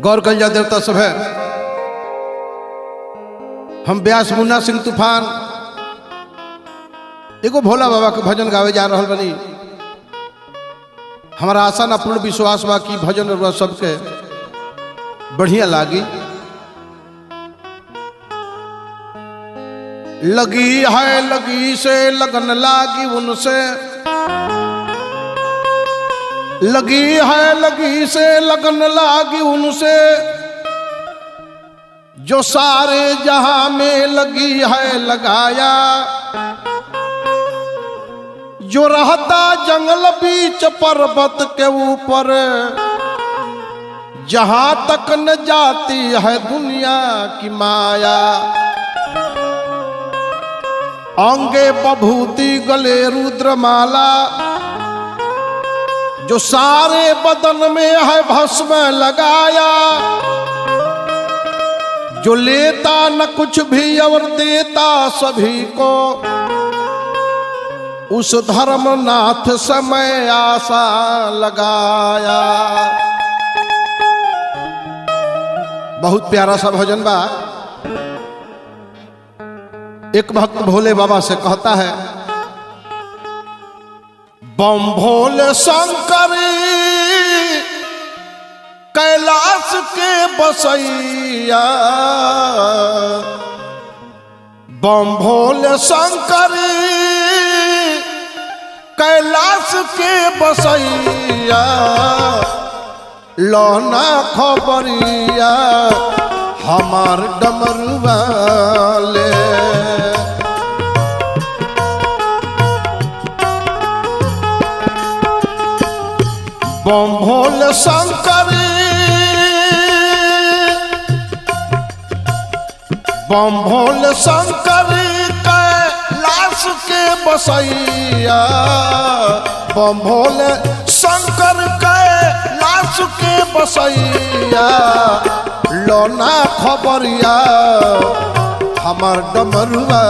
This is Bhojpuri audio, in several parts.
गौर कलिया देवता सब है। हम व्यास मुन्ना सिंह तूफान एगो भोला बाबा के भजन गावे जा रहा बनी। हमारा आशा ना पूर्ण विश्वास बा कि भजन और सबके बढ़िया लागी। लगी है लगी से लगन लागी उनसे, लगी है लगी से लगन लागी उनसे, जो सारे जहां में लगी है लगाया। जो रहता जंगल बीच पर्वत के ऊपर, जहां तक न जाती है दुनिया की माया। अंगे बभूति गले रुद्रमाला, जो सारे बदन में है भस्म लगाया। जो लेता न कुछ भी और देता सभी को, उस धर्मनाथ समय आशा लगाया। बहुत प्यारा सा भजन बा। एक भक्त भोले बाबा से कहता है, बम भोले शंकरी कैलाश के बसैया। बम भोले शंकरी कैलाश के बसैया। लौना खबरिया हमार डमरुआ ले। बम भोले शंकरी, बम भोले शंकरी कैलाश के बसैया। बम भोले शंकर कैलाश के बसैया। लौना खबरिया हमार डमरुआ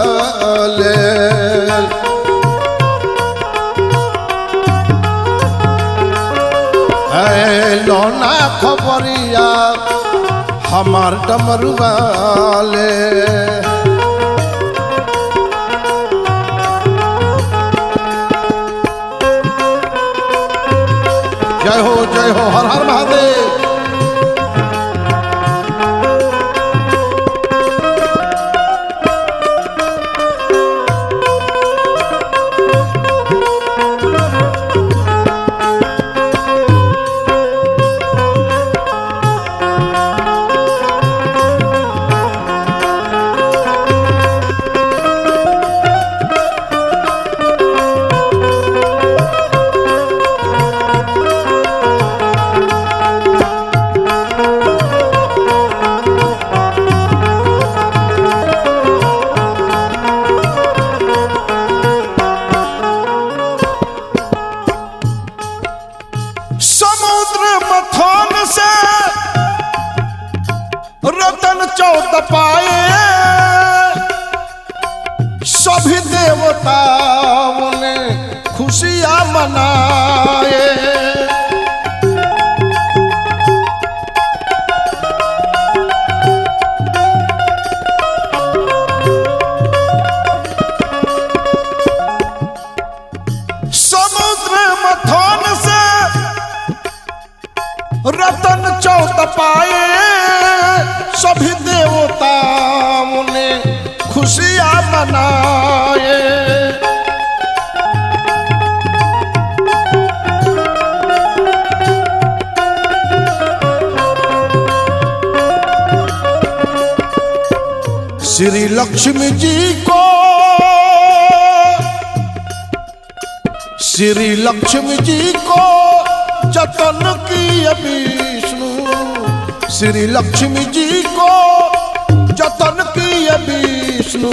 ले। लौना खबरिया हमार डमरुआ ले। जय हो हर हर महादेव। रतन चौथ पाए सभी देवताओं ने खुशियां मनाए। समुद्र मथन से रतन चौथ पाए सभी देवताओं ने खुशियां मनाए। श्री लक्ष्मी जी को, श्री लक्ष्मी जी को जतन किए विष्णु। श्री लक्ष्मी जी को जतन किए विष्णु।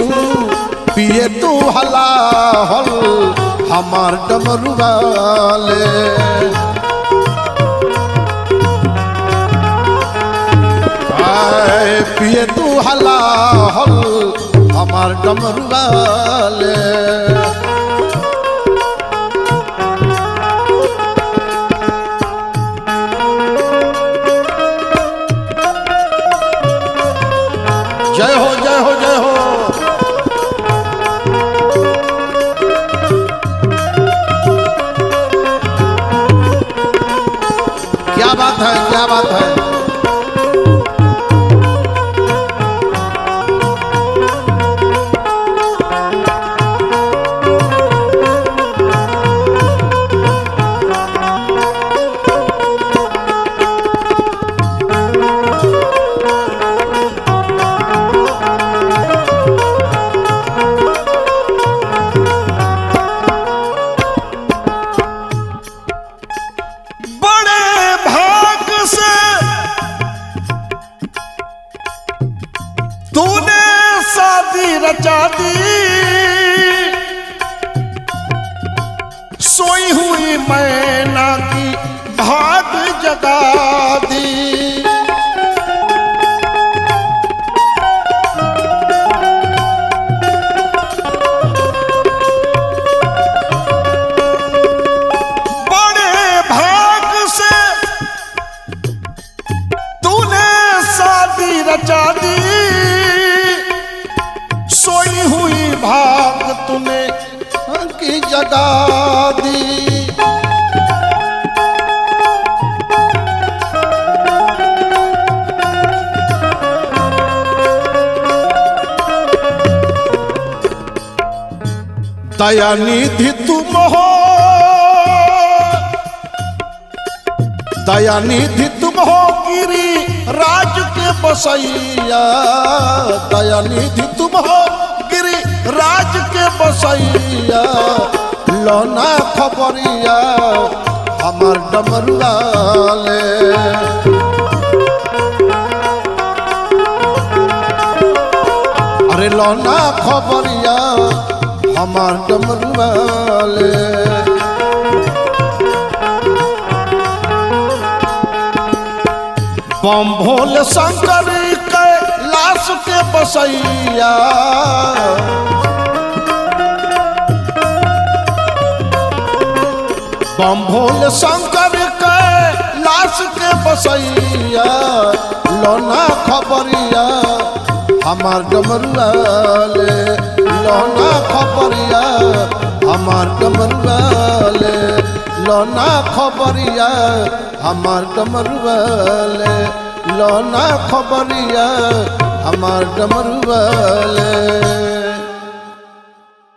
पिए तू हलाहल हमार डमरुआ ले। पिए तू हलाहल हमार डमरुआ ले। क्या बात है, क्या बात है। तूने शादी रचा दी, सोई हुई मैना की भाग जगा दी। बड़े भाग से तूने शादी रचा दी, सोई हुई भाग तूने की जगा दी। दयानिधि तुम हो, दयानिधि तुम हो गिरी राज के बसैया। दयानिधि तुम हो गिरी राज के बसैया। लोना खबरिया हमार डमरुआ ले। अरे लोना खबरिया हमार डमरुआ ले। बम भोले शंकर के लाश के बसैया। बम भोले शंकर के लाश के बसैया। लोना खबरिया हमार डमरुआ ले। लोना खबरिया हमार डमरुआ ले। लोना खबरिया हमार डमरुआ ले। लोना खबरिया हमार डमरुआ ले।